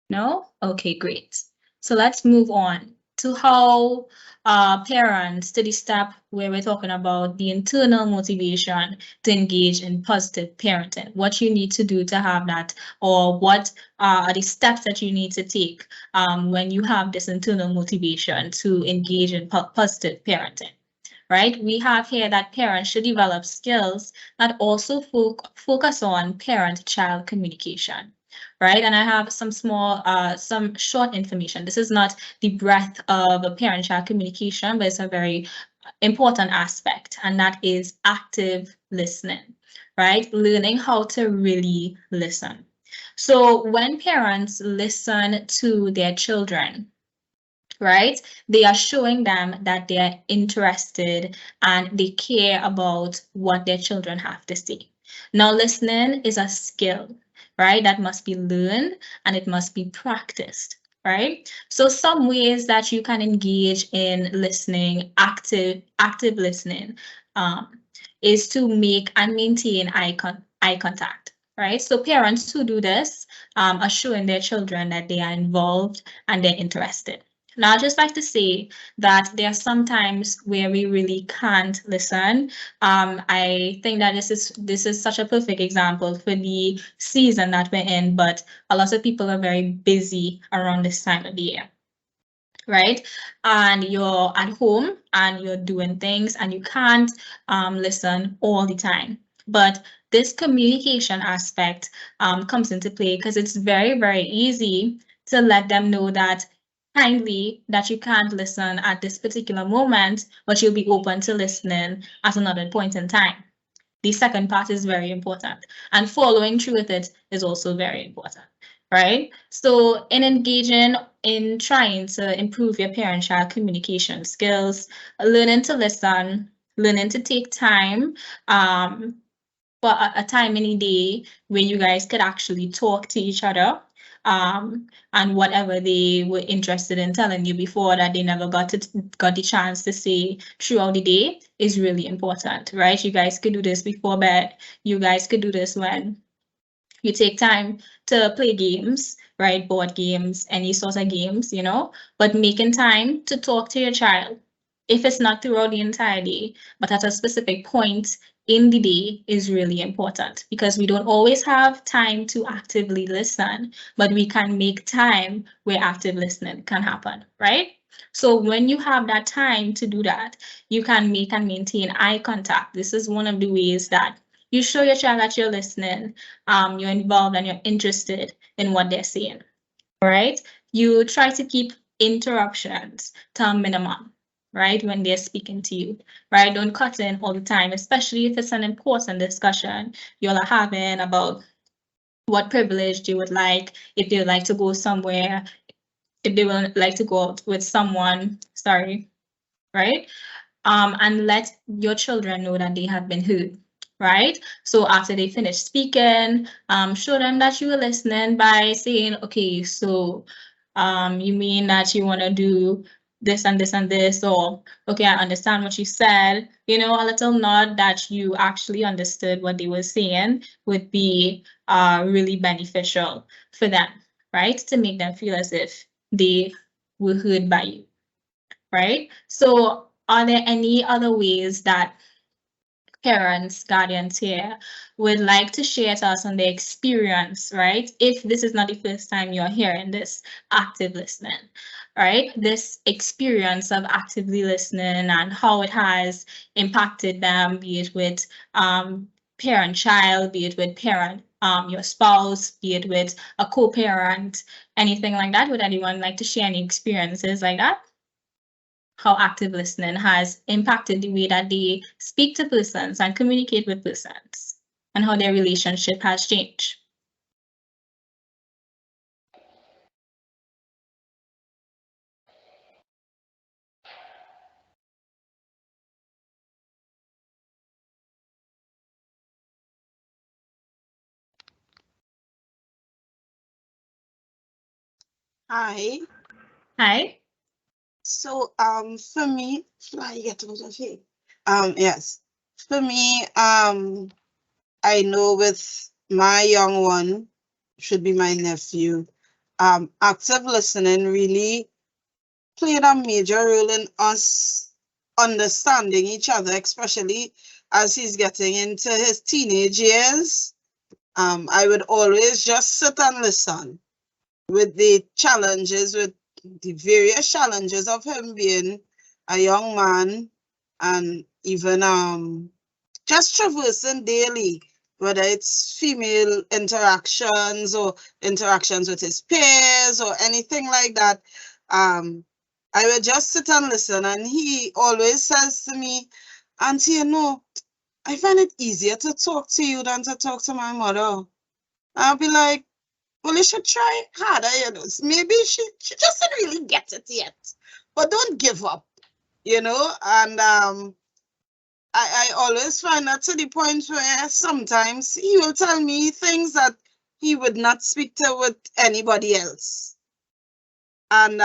No? Okay, great. So let's move on to how parents, to the step where we're talking about the internal motivation to engage in positive parenting, what you need to do to have that, or what are the steps that you need to take when you have this internal motivation to engage in positive parenting. Right? We have here that parents should develop skills that also focus on parent-child communication, right? And I have some some short information. This is not the breadth of a parent-child communication, but it's a very important aspect, and that is active listening, right? Learning how to really listen. So when parents listen to their children, right, they are showing them that they are interested and they care about what their children have to say. Now, listening is a skill, right, that must be learned and it must be practiced, right? So some ways that you can engage in listening, active listening, is to make and maintain eye contact, right? So parents who do this are showing their children that they are involved and they're interested. Now, I'd just like to say that there are some times where we really can't listen. I think that this is such a perfect example for the season that we're in, but a lot of people are very busy around this time of the year, right? And you're at home and you're doing things and you can't listen all the time. But this communication aspect comes into play because it's very, very easy to let them know that kindly that you can't listen at this particular moment, but you'll be open to listening at another point in time. The second part is very important, and following through with it is also very important, right? So in engaging in trying to improve your parent-child communication skills, learning to listen, learning to take time, for a time in a day where you guys could actually talk to each other, and whatever they were interested in telling you before that they never got the chance to say throughout the day is really important, right? You guys could do this before bed. You guys could do this when you take time to play games, right? Board games, any sort of games, but making time to talk to your child, if it's not throughout the entire day, but at a specific point in the day is really important, because we don't always have time to actively listen, but we can make time where active listening can happen, right? So when you have that time to do that, you can make and maintain eye contact. This is one of the ways that you show your child that you're listening, you're involved and you're interested in what they're saying. All right. You try to keep interruptions to a minimum, right? When they're speaking to you, right? Don't cut in all the time, especially if it's an important discussion you're having about what privilege they would like, if they would like to go somewhere, if they would like to go out with someone, sorry, right? And let your children know that they have been heard, right? So after they finish speaking, show them that you were listening by saying, okay, so you mean that you want to do this and this and this, or okay, I understand what you said. You know, a little nod that you actually understood what they were saying would be really beneficial for them, right? To make them feel as if they were heard by you, right? So are there any other ways that parents, guardians here would like to share to us on their experience, right? If this is not the first time you're hearing this active listening, right? This experience of actively listening and how it has impacted them, be it with parent-child, be it with parent, your spouse, be it with a co-parent, anything like that. Would anyone like to share any experiences like that? How active listening has impacted the way that they speak to persons and communicate with persons, and how their relationship has changed. Hi. Hi. So for me, fly get out of here. Yes. For me, I know with my young one, should be my nephew, active listening really played a major role in us understanding each other, especially as he's getting into his teenage years. I would always just sit and listen with the challenges, with the various challenges of him being a young man, and even just traversing daily, whether it's female interactions or interactions with his peers or anything like that. I would just sit and listen, and he always says to me, Auntie, you know, I find it easier to talk to you than to talk to my mother. I'll be like, well, you should try harder, you know. Maybe she doesn't really get it yet, but don't give up, you know. And I always find that to the point where sometimes he will tell me things that he would not speak to with anybody else. And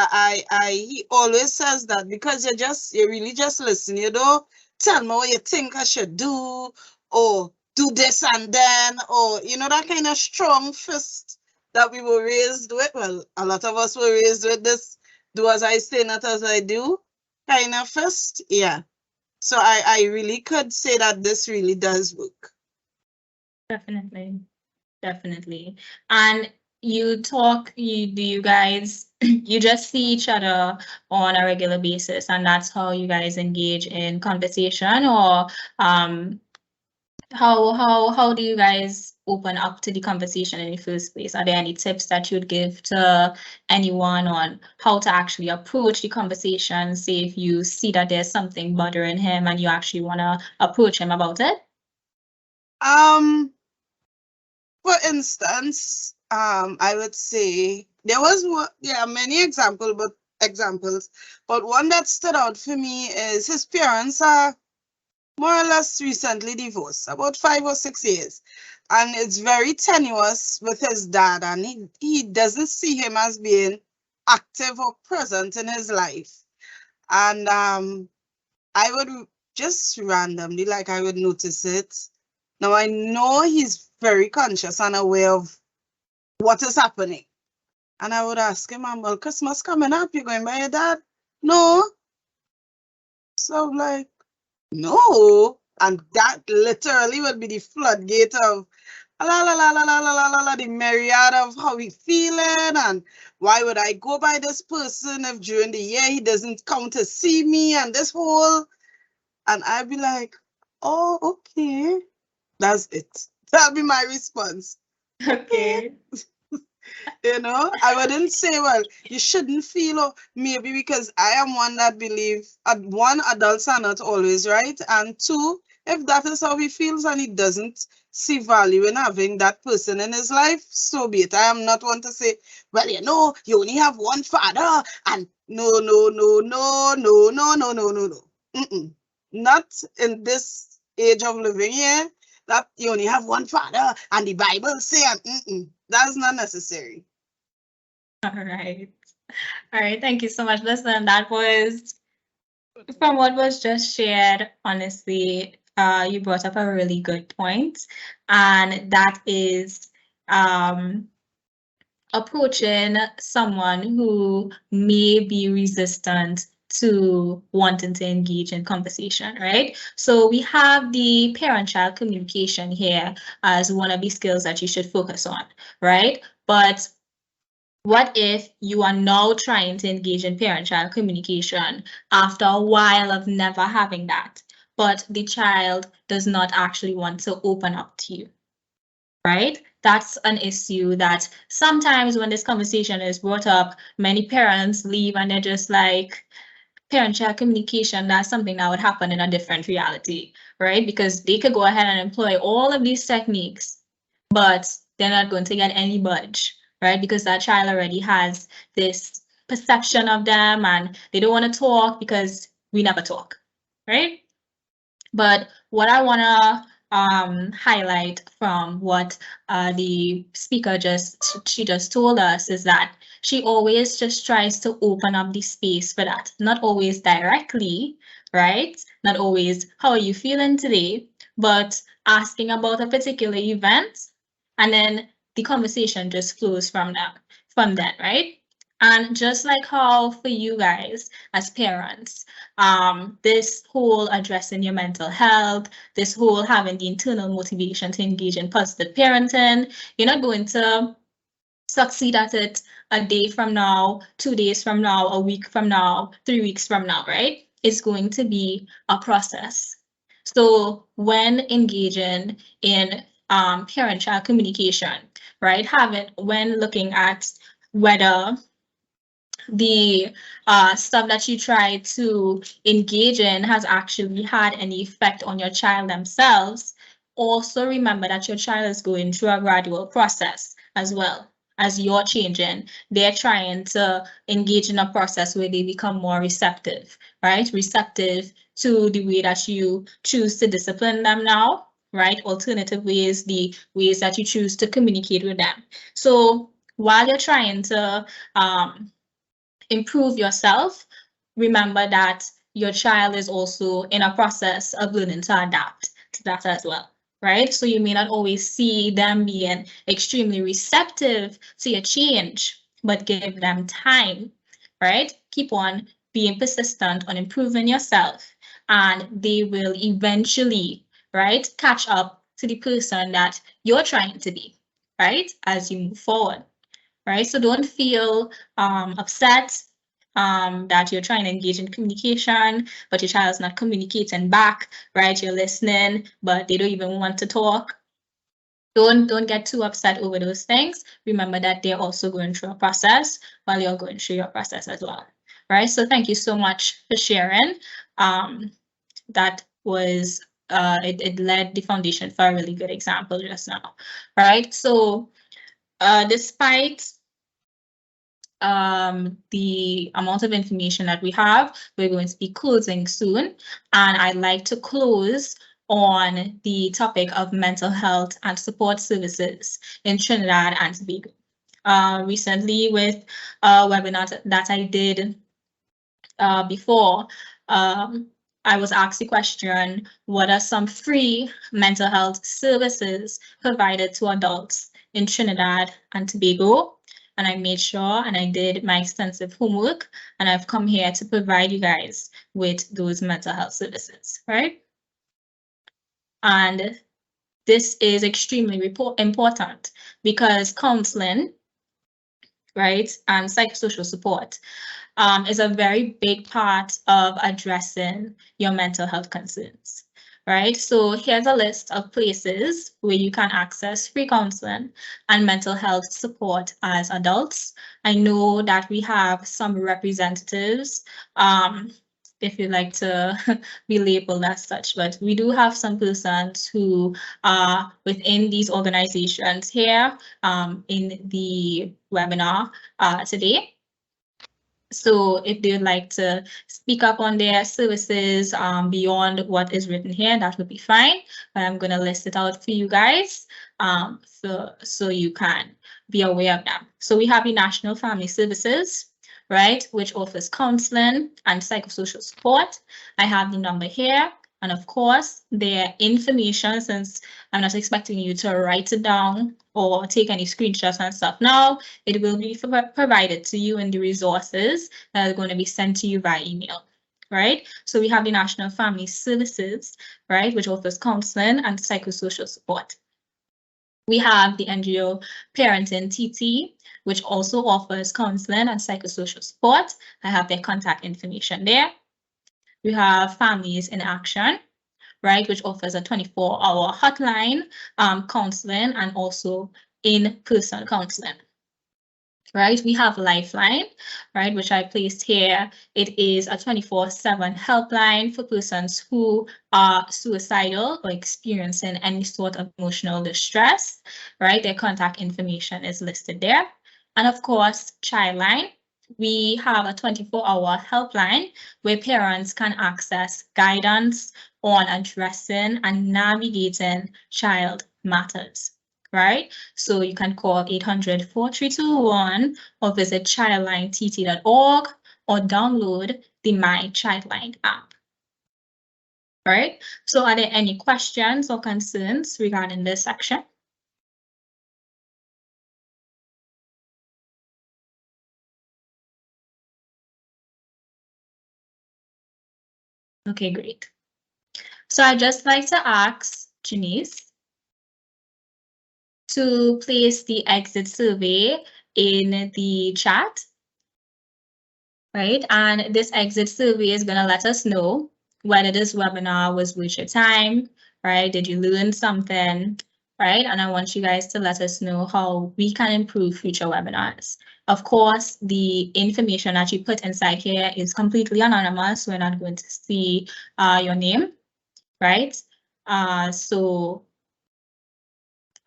he always says that because you really just listen, you don't tell me what you think I should do, or do this and then, or, you know, that kind of strong fist that we were raised with. Well, a lot of us were raised with this, do as I say, not as I do kind of fist. Yeah. So I really could say that this really does work. Definitely. Definitely. And you guys, you just see each other on a regular basis, and that's how you guys engage in conversation, or how do you guys open up to the conversation in the first place? Are there any tips that you'd give to anyone on how to actually approach the conversation? Say if you see that there's something bothering him and you actually want to approach him about it? For instance, I would say there was many examples, but one that stood out for me is his parents are more or less recently divorced, about 5 or 6 years. And it's very tenuous with his dad, and he doesn't see him as being active or present in his life. And I would just randomly, like, I would notice it. Now I know he's very conscious and aware of what is happening. And I would ask him, well, Christmas coming up, you're going by your dad? No. So I'm like, no. And that literally would be the floodgate of la la la la la la la la la, the myriad of how we feeling and why would I go by this person if during the year he doesn't come to see me and this whole, and I'd be like, oh, okay, that's it. That'll be my response. Okay. You know, I wouldn't say, well, you shouldn't feel, or maybe because I am one that believe, one, adults are not always right, and two, if that is how he feels and he doesn't see value in having that person in his life, so be it. I am not one to say, well, you know, you only have one father, and no, no, no, no, no, no, no, no, no, no. Mm-mm. Not in this age of living here, that you only have one father, and the Bible say, that's not necessary. All right. All right. Thank you so much. Listen, that was from what was just shared, honestly, you brought up a really good point, and that is approaching someone who may be resistant to wanting to engage in conversation, right? So we have the parent-child communication here as one of the skills that you should focus on, right? But what if you are now trying to engage in parent-child communication after a while of never having that, but the child does not actually want to open up to you, right? That's an issue that sometimes when this conversation is brought up, many parents leave and they're just like, parent-child communication, that's something that would happen in a different reality, right? Because they could go ahead and employ all of these techniques, but they're not going to get any budge, right? Because that child already has this perception of them and they don't want to talk because we never talk, right? But what I want to highlight from what the speaker she just told us is that she always just tries to open up the space for that. Not always directly, right? Not always, how are you feeling today? But asking about a particular event, and then the conversation just flows from that, right? And just like how for you guys as parents, this whole addressing your mental health, this whole having the internal motivation to engage in positive parenting, you're not going to succeed at it a day from now, 2 days from now, a week from now, 3 weeks from now, right? It's going to be a process. So when engaging in parent-child communication, right, when looking at whether the stuff that you try to engage in has actually had any effect on your child themselves, also remember that your child is going through a gradual process as well. As you're changing, they're trying to engage in a process where they become more receptive, right? Receptive to the way that you choose to discipline them now, right? Alternative ways, the ways that you choose to communicate with them. So while you're trying to improve yourself, remember that your child is also in a process of learning to adapt to that as well, right? So you may not always see them being extremely receptive to your change, but give them time, right? Keep on being persistent on improving yourself, and they will eventually, right, catch up to the person that you're trying to be, right, as you move forward. Right? So don't feel upset that you're trying to engage in communication, but your child is not communicating back, right? You're listening, but they don't even want to talk. Don't get too upset over those things. Remember that they're also going through a process while you're going through your process as well, right? So thank you so much for sharing. That was it led the foundation for a really good example just now, right? So despite the amount of information that we have, we're going to be closing soon, and I'd like to close on the topic of mental health and support services in Trinidad and Tobago. Recently, with a webinar that I did before, I was asked the question, what are some free mental health services provided to adults in Trinidad and Tobago? and I made sure and I did my extensive homework, and I've come here to provide you guys with those mental health services, right? And this is extremely important because counseling, right, and psychosocial support is a very big part of addressing your mental health concerns, right? So here's a list of places where you can access free counseling and mental health support as adults. I know that we have some representatives, if you like to be labeled as such, but we do have some persons who are within these organizations here in the webinar today. So if they'd like to speak up on their services beyond what is written here, that would be fine. But I'm going to list it out for you guys so you can be aware of them. So we have the National Family Services, right, which offers counseling and psychosocial support. I have the number here. And of course, their information, since I'm not expecting you to write it down or take any screenshots and stuff now, it will be provided to you in the resources that are going to be sent to you via email, right? So we have the National Family Services, right, which offers counseling and psychosocial support. We have the NGO Parenting TT, which also offers counseling and psychosocial support. I have their contact information there. We have Families in Action, right, which offers a 24-hour hotline, counseling, and also in-person counseling. Right, we have Lifeline, right, which I placed here. It is a 24/7 helpline for persons who are suicidal or experiencing any sort of emotional distress, right? Their contact information is listed there. And of course, ChildLine. We have a 24-hour helpline where parents can access guidance on addressing and navigating child matters, right? So you can call 800-4321 or visit childlinett.org or download the My ChildLine app. All right, so are there any questions or concerns regarding this section? Okay, great. So I'd just like to ask Janice to place the exit survey in the chat, right? And this exit survey is going to let us know whether this webinar was worth your time, right? Did you learn something, right? And I want you guys to let us know how we can improve future webinars. Of course, the information that you put inside here is completely anonymous. We're not going to see your name, right? So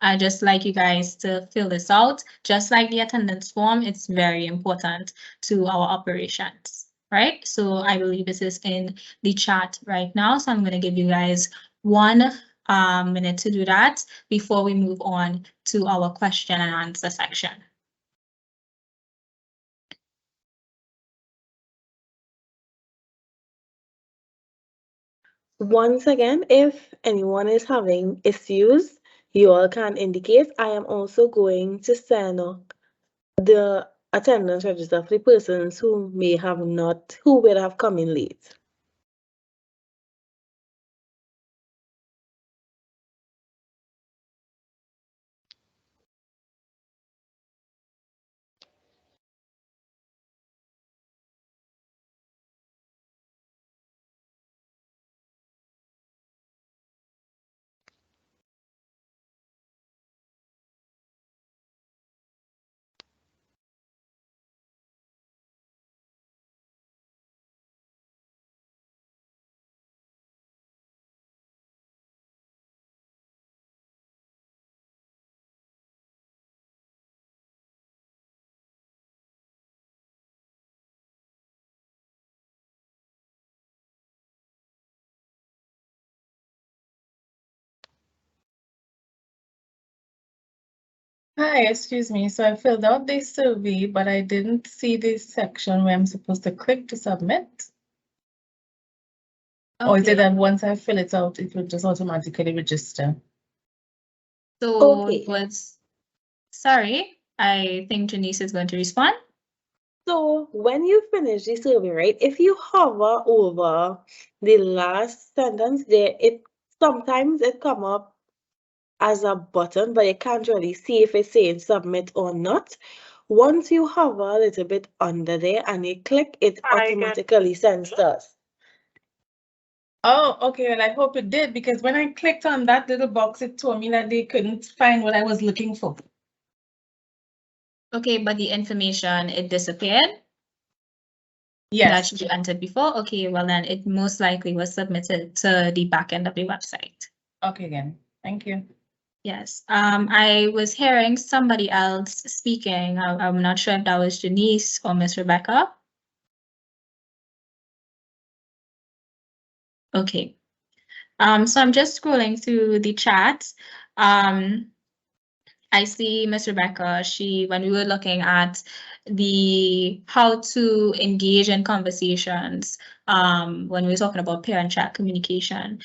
I just like you guys to fill this out. Just like the attendance form, it's very important to our operations, right? So I believe this is in the chat right now. So I'm going to give you guys 1 minute to do that before we move on to our question and answer section. Once again, if anyone is having issues, you all can indicate. I am also going to send the attendance register for the persons who would have come in late. Hi, excuse me. So I filled out this survey, but I didn't see this section where I'm supposed to click to submit. Or is it that once I fill it out, it will just automatically register? So Okay. it was, sorry. I think Janice is going to respond. So when you finish the survey, right, if you hover over the last sentence there, sometimes it come up as a button, but you can't really see if it's saying submit or not. Once you hover a little bit under there and you click, it automatically sends to us. Oh, okay. Well, I hope it did, because when I clicked on that little box, it told me that they couldn't find what I was looking for. Okay, but the information, it disappeared. That Yes. should be entered before. Okay, well then it most likely was submitted to the back end of the website. Okay, again. Thank you. Yes, I was hearing somebody else speaking. I'm not sure if that was Janice or Miss Rebecca. Okay. So I'm just scrolling through the chat. I see Miss Rebecca, when we were looking at how to engage in conversations, when we were talking about parent-child communication,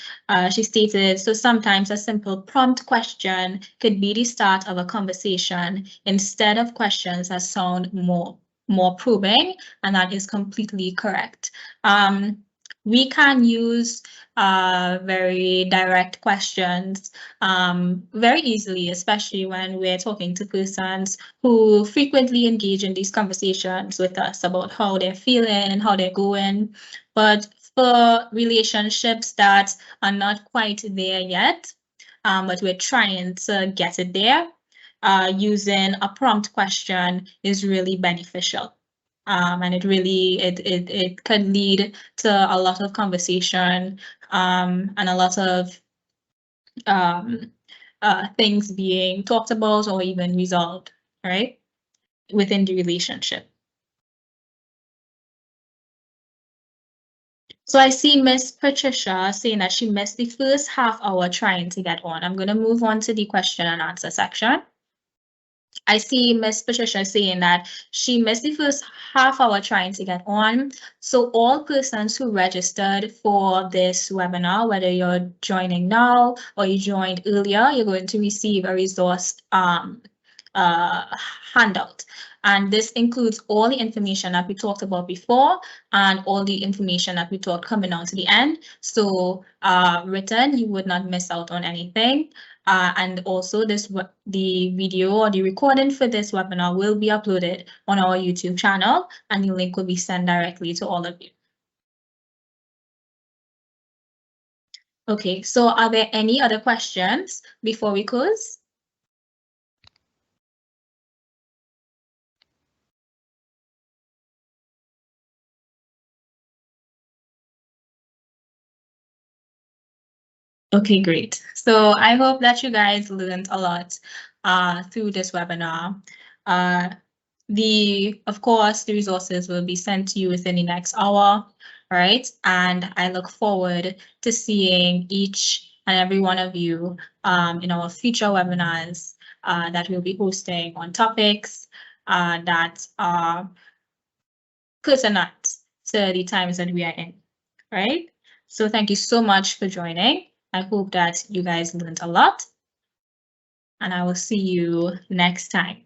she stated, so sometimes a simple prompt question could be the start of a conversation instead of questions that sound more probing, and that is completely correct. We can use very direct questions very easily, especially when we're talking to persons who frequently engage in these conversations with us about how they're feeling, how they're going. But for relationships that are not quite there yet, but we're trying to get it there, using a prompt question is really beneficial. And it could lead to a lot of conversation and a lot of things being talked about or even resolved, right, within the relationship. So I see Miss Patricia saying that she missed the first half hour trying to get on. I'm going to move on to the question and answer section. I see Miss Patricia saying that she missed the first half hour trying to get on. So all persons who registered for this webinar, whether you're joining now or you joined earlier, you're going to receive a resource handout. And this includes all the information that we talked about before and all the information that we talked coming on to the end. So written, you would not miss out on anything. And also the video or the recording for this webinar will be uploaded on our YouTube channel, and the link will be sent directly to all of you. Okay, so are there any other questions before we close? Okay, great. So I hope that you guys learned a lot through this webinar. Of course, the resources will be sent to you within the next hour, right? And I look forward to seeing each and every one of you in our future webinars that we'll be hosting on topics that are pertinent to the times that we are in, right? So thank you so much for joining. I hope that you guys learned a lot, and I will see you next time.